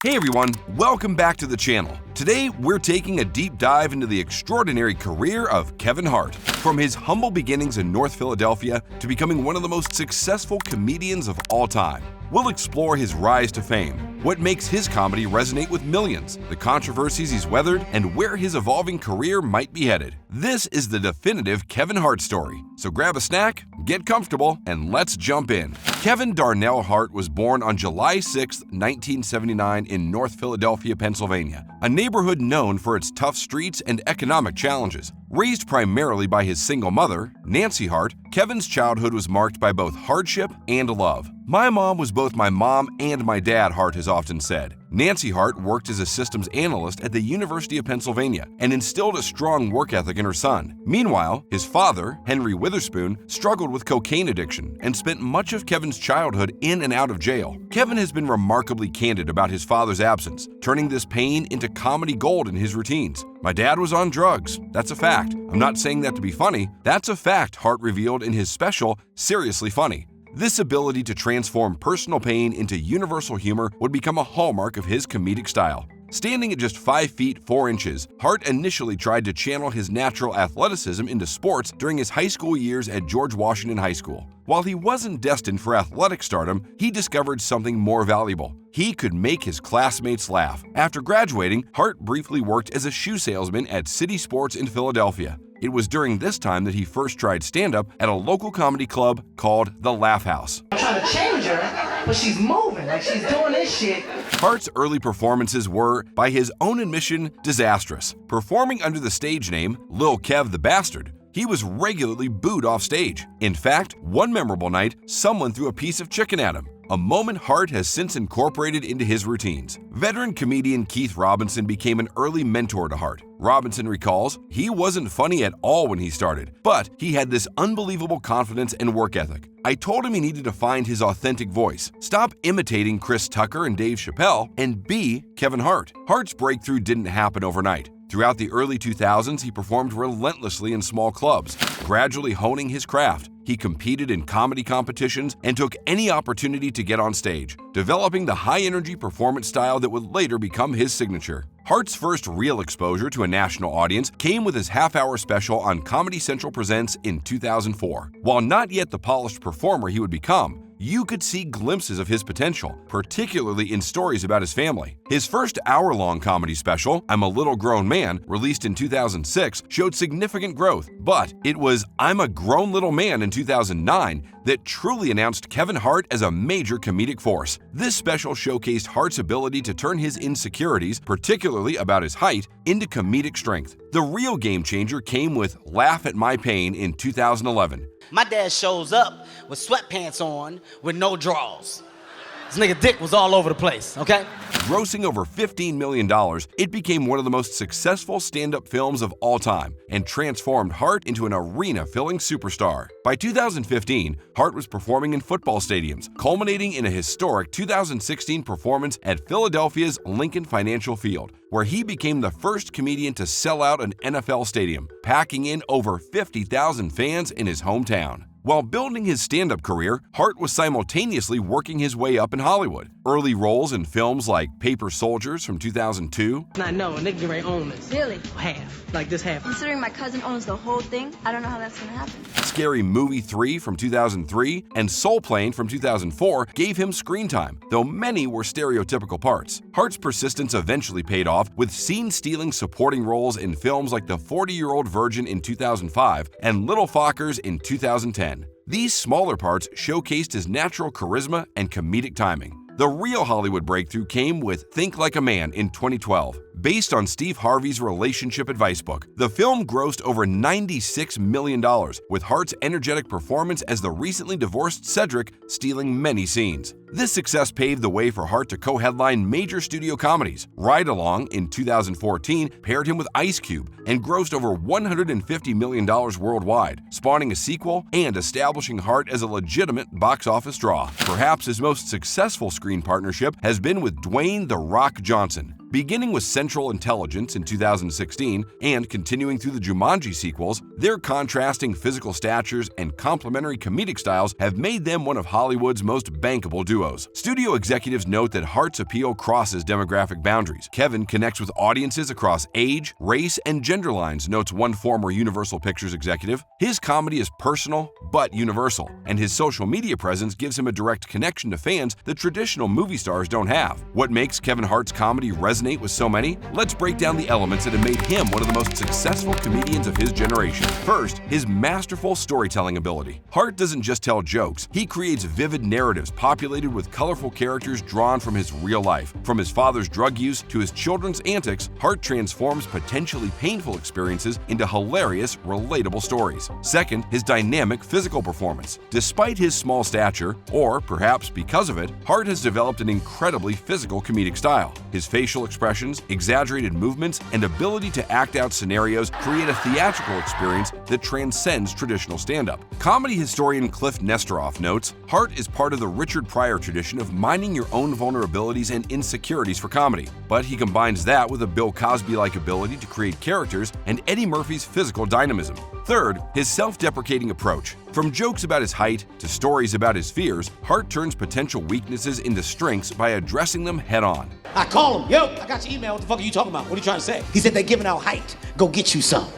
Hey everyone, welcome back to the channel. Today, we're taking a deep dive into the extraordinary career of Kevin Hart. From his humble beginnings in North Philadelphia to becoming one of the most successful comedians of all time. We'll explore his rise to fame, what makes his comedy resonate with millions, the controversies he's weathered, and where his evolving career might be headed. This is the definitive Kevin Hart story. So grab a snack, get comfortable, and let's jump in. Kevin Darnell Hart was born on July 6, 1979 in North Philadelphia, Pennsylvania, a neighborhood known for its tough streets and economic challenges. Raised primarily by his single mother, Nancy Hart, Kevin's childhood was marked by both hardship and love. "My mom was both my mom and my dad," Hart has often said. Nancy Hart worked as a systems analyst at the University of Pennsylvania and instilled a strong work ethic in her son. Meanwhile, his father, Henry Witherspoon, struggled with cocaine addiction and spent much of Kevin's childhood in and out of jail. Kevin has been remarkably candid about his father's absence, turning this pain into comedy gold in his routines. "My dad was on drugs. That's a fact. I'm not saying that to be funny. That's a fact," Hart revealed in his special, Seriously Funny. This ability to transform personal pain into universal humor would become a hallmark of his comedic style. Standing at just 5 feet 4 inches, Hart initially tried to channel his natural athleticism into sports during his high school years at George Washington High School. While he wasn't destined for athletic stardom, he discovered something more valuable. He could make his classmates laugh. After graduating, Hart briefly worked as a shoe salesman at City Sports in Philadelphia. It was during this time that he first tried stand-up at a local comedy club called the Laugh House. I'm trying to change her, but she's moving, like she's doing this shit. Hart's early performances were, by his own admission, disastrous. Performing under the stage name Lil Kev the Bastard, he was regularly booed off stage. In fact, one memorable night, someone threw a piece of chicken at him, a moment Hart has since incorporated into his routines. Veteran comedian Keith Robinson became an early mentor to Hart. Robinson recalls, "He wasn't funny at all when he started, but he had this unbelievable confidence and work ethic. I told him he needed to find his authentic voice, stop imitating Chris Tucker and Dave Chappelle, and be Kevin Hart." Hart's breakthrough didn't happen overnight. Throughout the early 2000s, he performed relentlessly in small clubs, gradually honing his craft. He competed in comedy competitions and took any opportunity to get on stage, developing the high-energy performance style that would later become his signature. Hart's first real exposure to a national audience came with his half-hour special on Comedy Central Presents in 2004. While not yet the polished performer he would become, you could see glimpses of his potential, particularly in stories about his family. His first hour-long comedy special, I'm a Little Grown Man, released in 2006, showed significant growth, but it was I'm a Grown Little Man in 2009 that truly announced Kevin Hart as a major comedic force. This special showcased Hart's ability to turn his insecurities, particularly about his height, into comedic strength. The real game changer came with Laugh at My Pain in 2011. My dad shows up with sweatpants on with no drawers. This nigga dick was all over the place, okay? Grossing over $15 million, it became one of the most successful stand-up films of all time and transformed Hart into an arena-filling superstar. By 2015, Hart was performing in football stadiums, culminating in a historic 2016 performance at Philadelphia's Lincoln Financial Field, where he became the first comedian to sell out an NFL stadium, packing in over 50,000 fans in his hometown. While building his stand-up career, Hart was simultaneously working his way up in Hollywood. Early roles in films like Paper Soldiers from 2002. I know, and they can get ready to own this. Really? Half, like this half. Considering my cousin owns the whole thing, I don't know how that's gonna happen. Scary Movie 3 from 2003 and Soul Plane from 2004 gave him screen time, though many were stereotypical parts. Hart's persistence eventually paid off with scene-stealing supporting roles in films like The 40-Year-Old Virgin in 2005 and Little Fockers in 2010. These smaller parts showcased his natural charisma and comedic timing. The real Hollywood breakthrough came with Think Like a Man in 2012. Based on Steve Harvey's relationship advice book, the film grossed over $96 million, with Hart's energetic performance as the recently divorced Cedric stealing many scenes. This success paved the way for Hart to co-headline major studio comedies. Ride Along in 2014 paired him with Ice Cube and grossed over $150 million worldwide, spawning a sequel and establishing Hart as a legitimate box office draw. Perhaps his most successful screen partnership has been with Dwayne "The Rock" Johnson. Beginning with Central Intelligence in 2016 and continuing through the Jumanji sequels, Their contrasting physical statures and complementary comedic styles have made them one of Hollywood's most bankable duos. Studio executives note that Hart's appeal crosses demographic boundaries. Kevin connects with audiences across age, race, and gender lines, notes one former Universal Pictures executive. His comedy is personal but universal, and his social media presence gives him a direct connection to fans that traditional movie stars don't have. What makes Kevin Hart's comedy resonate with so many? Let's break down the elements that have made him one of the most successful comedians of his generation. First, his masterful storytelling ability. Hart doesn't just tell jokes, he creates vivid narratives populated with colorful characters drawn from his real life. From his father's drug use to his children's antics, Hart transforms potentially painful experiences into hilarious, relatable stories. Second, his dynamic physical performance. Despite his small stature, or perhaps because of it, Hart has developed an incredibly physical comedic style. His facial expressions, exaggerated movements, and ability to act out scenarios create a theatrical experience that transcends traditional stand-up. Comedy historian Cliff Nestoroff notes, Hart is part of the Richard Pryor tradition of mining your own vulnerabilities and insecurities for comedy, but he combines that with a Bill Cosby-like ability to create characters and Eddie Murphy's physical dynamism. Third, his self-deprecating approach. From jokes about his height to stories about his fears, Hart turns potential weaknesses into strengths by addressing them head-on. I call him, yo, I got your email, what the fuck are you talking about? What are you trying to say? He said they're giving out height. Go get you some.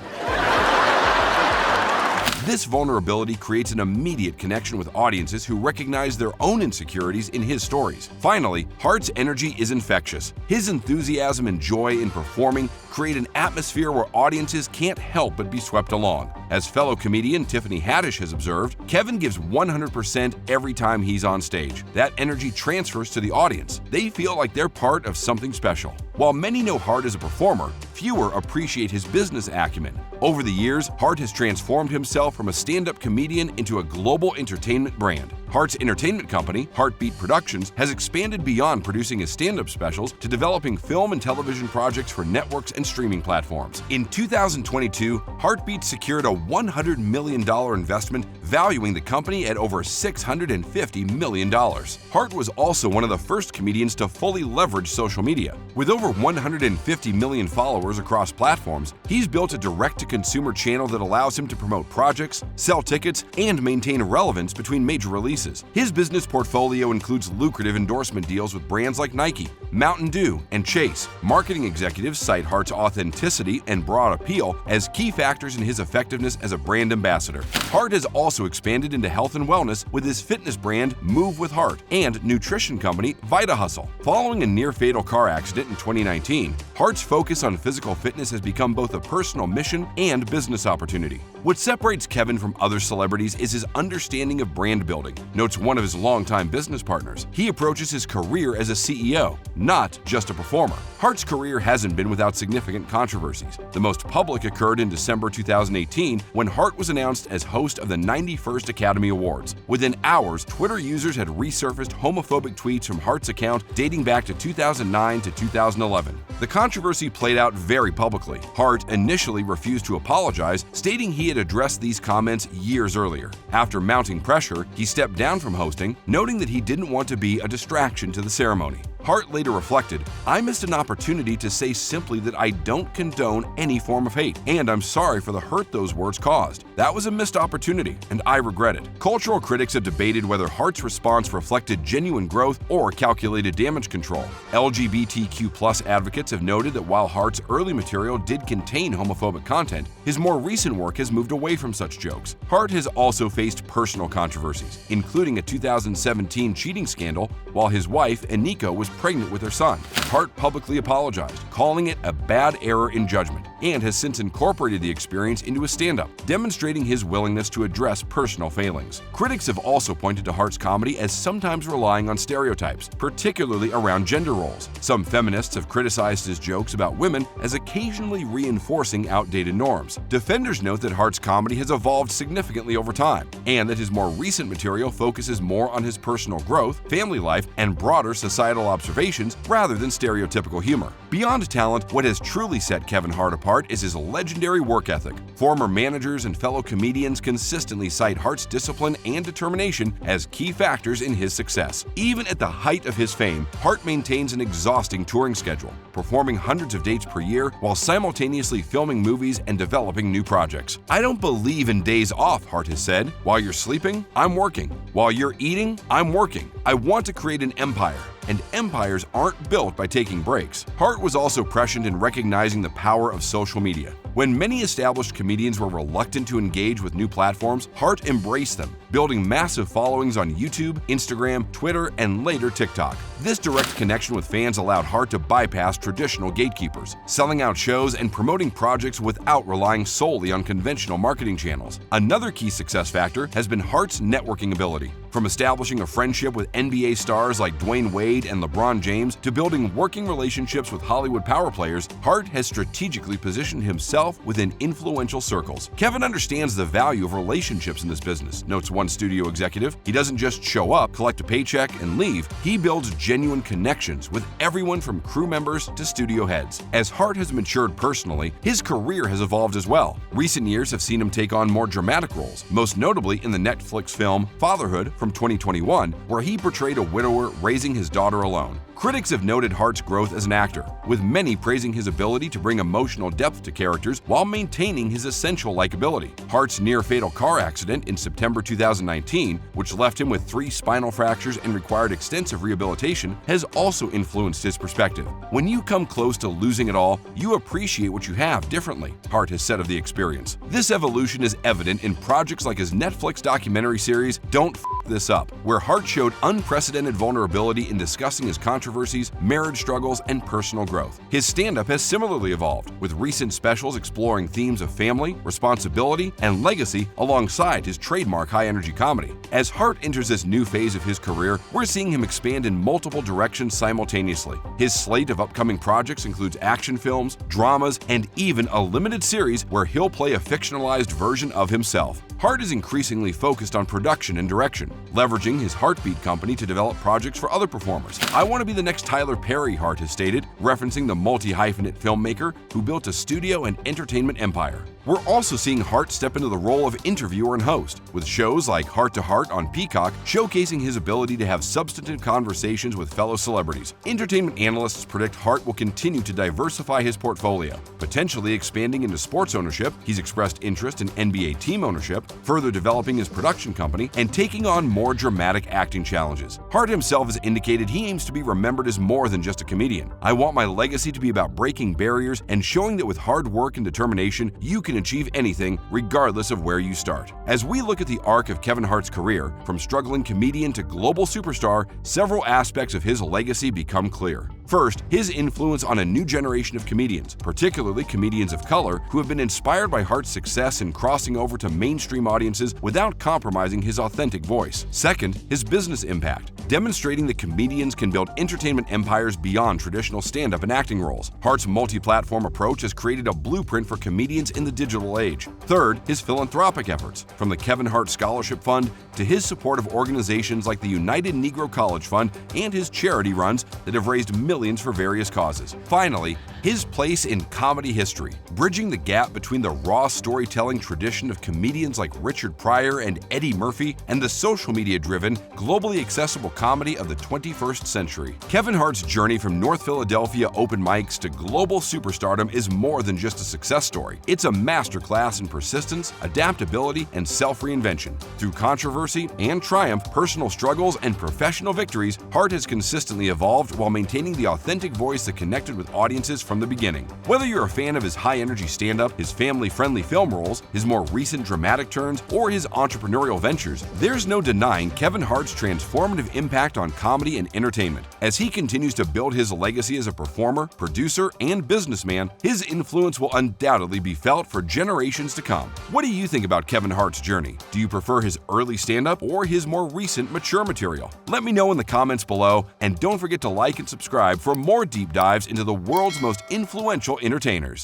This vulnerability creates an immediate connection with audiences who recognize their own insecurities in his stories. Finally, Hart's energy is infectious. His enthusiasm and joy in performing create an atmosphere where audiences can't help but be swept along. As fellow comedian Tiffany Haddish has observed, Kevin gives 100% every time he's on stage. That energy transfers to the audience. They feel like they're part of something special. While many know Hart as a performer, fewer appreciate his business acumen. Over the years, Hart has transformed himself from a stand-up comedian into a global entertainment brand. Hart's entertainment company, Heartbeat Productions, has expanded beyond producing his stand-up specials to developing film and television projects for networks and streaming platforms. In 2022, Heartbeat secured a $100 million investment, valuing the company at over $650 million. Hart was also one of the first comedians to fully leverage social media. With over 150 million followers across platforms, he's built a direct-to-consumer channel that allows him to promote projects, sell tickets, and maintain relevance between major releases. His business portfolio includes lucrative endorsement deals with brands like Nike, Mountain Dew, and Chase. Marketing executives cite Hart's authenticity and broad appeal as key factors in his effectiveness as a brand ambassador. Hart has also expanded into health and wellness with his fitness brand Move with Hart and nutrition company Vita Hustle. Following a near-fatal car accident in 2019, Hart's focus on physical fitness has become both a personal mission and business opportunity. What separates Kevin from other celebrities is his understanding of brand building, notes one of his longtime business partners. He approaches his career as a CEO, not just a performer. Hart's career hasn't been without significant controversies. The most public occurred in December 2018 when Hart was announced as host of the 91st Academy Awards. Within hours, Twitter users had resurfaced homophobic tweets from Hart's account dating back to 2009 to 2011. The controversy played out very publicly. Hart initially refused to apologize, stating he had addressed these comments years earlier. After mounting pressure, he stepped down from hosting, noting that he didn't want to be a distraction to the ceremony. Hart later reflected, "I missed an opportunity to say simply that I don't condone any form of hate, and I'm sorry for the hurt those words caused. That was a missed opportunity, and I regret it." Cultural critics have debated whether Hart's response reflected genuine growth or calculated damage control. LGBTQ+ advocates have noted that while Hart's early material did contain homophobic content, his more recent work has moved away from such jokes. Hart has also faced personal controversies, including a 2017 cheating scandal while his wife, Anika, was pregnant with her son. Hart publicly apologized, calling it a bad error in judgment, and has since incorporated the experience into his stand-up, demonstrating his willingness to address personal failings. Critics have also pointed to Hart's comedy as sometimes relying on stereotypes, particularly around gender roles. Some feminists have criticized his jokes about women as occasionally reinforcing outdated norms. Defenders note that Hart's comedy has evolved significantly over time, and that his more recent material focuses more on his personal growth, family life, and broader societal observations rather than stereotypical humor. Beyond talent, what has truly set Kevin Hart apart Hart is his legendary work ethic. Former managers and fellow comedians consistently cite Hart's discipline and determination as key factors in his success. Even at the height of his fame, Hart maintains an exhausting touring schedule, performing hundreds of dates per year while simultaneously filming movies and developing new projects. "I don't believe in days off," Hart has said. "While you're sleeping, I'm working. While you're eating, I'm working. I want to create an empire. And empires aren't built by taking breaks." Hart was also prescient in recognizing the power of social media. When many established comedians were reluctant to engage with new platforms, Hart embraced them, building massive followings on YouTube, Instagram, Twitter, and later TikTok. This direct connection with fans allowed Hart to bypass traditional gatekeepers, selling out shows and promoting projects without relying solely on conventional marketing channels. Another key success factor has been Hart's networking ability. From establishing a friendship with NBA stars like Dwayne Wade and LeBron James to building working relationships with Hollywood power players, Hart has strategically positioned himself within influential circles. "Kevin understands the value of relationships in this business," notes one studio executive. "He doesn't just show up, collect a paycheck, and leave. He builds genuine connections with everyone from crew members to studio heads." As Hart has matured personally, his career has evolved as well. Recent years have seen him take on more dramatic roles, most notably in the Netflix film Fatherhood from 2021, where he portrayed a widower raising his daughter alone. Critics have noted Hart's growth as an actor, with many praising his ability to bring emotional depth to characters while maintaining his essential likability. Hart's near-fatal car accident in September 2019, which left him with 3 spinal fractures and required extensive rehabilitation, has also influenced his perspective. "When you come close to losing it all, you appreciate what you have differently," Hart has said of the experience. This evolution is evident in projects like his Netflix documentary series Don't F This Up, where Hart showed unprecedented vulnerability in discussing his controversies, marriage struggles, and personal growth. His stand-up has similarly evolved, with recent specials exploring themes of family, responsibility, and legacy alongside his trademark high-energy comedy. As Hart enters this new phase of his career, we're seeing him expand in multiple directions simultaneously. His slate of upcoming projects includes action films, dramas, and even a limited series where he'll play a fictionalized version of himself. Hart is increasingly focused on production and direction, leveraging his Heartbeat company to develop projects for other performers. "I want to be the next Tyler Perry," Hart has stated, referencing the multi-hyphenate filmmaker who built a studio and entertainment empire. We're also seeing Hart step into the role of interviewer and host, with shows like Heart to Heart on Peacock showcasing his ability to have substantive conversations with fellow celebrities. Entertainment analysts predict Hart will continue to diversify his portfolio, potentially expanding into sports ownership. He's expressed interest in NBA team ownership, further developing his production company, and taking on more dramatic acting challenges. Hart himself has indicated he aims to be remembered as more than just a comedian. "I want my legacy to be about breaking barriers and showing that with hard work and determination, you can achieve anything, regardless of where you start." As we look at the arc of Kevin Hart's career, from struggling comedian to global superstar, several aspects of his legacy become clear. First, his influence on a new generation of comedians, particularly comedians of color, who have been inspired by Hart's success in crossing over to mainstream audiences without compromising his authentic voice. Second, his business impact, demonstrating that comedians can build entertainment empires beyond traditional stand-up and acting roles. Hart's multi-platform approach has created a blueprint for comedians in the digital age. Third, his philanthropic efforts, from the Kevin Hart Scholarship Fund to his support of organizations like the United Negro College Fund and his charity runs that have raised millions for various causes. Finally, his place in comedy history, bridging the gap between the raw storytelling tradition of comedians like Richard Pryor and Eddie Murphy and the social media-driven, globally accessible comedy of the 21st century. Kevin Hart's journey from North Philadelphia open mics to global superstardom is more than just a success story. It's a masterclass in persistence, adaptability, and self-reinvention. Through controversy and triumph, personal struggles, and professional victories, Hart has consistently evolved while maintaining the authentic voice that connected with audiences from the beginning. Whether you're a fan of his high-energy stand-up, his family-friendly film roles, his more recent dramatic turns, or his entrepreneurial ventures, there's no denying Kevin Hart's transformative impact on comedy and entertainment. As he continues to build his legacy as a performer, producer, and businessman, his influence will undoubtedly be felt for generations to come. What do you think about Kevin Hart's journey? Do you prefer his early stand-up or his more recent mature material? Let me know in the comments below, and don't forget to like and subscribe for more deep dives into the world's most influential entertainers.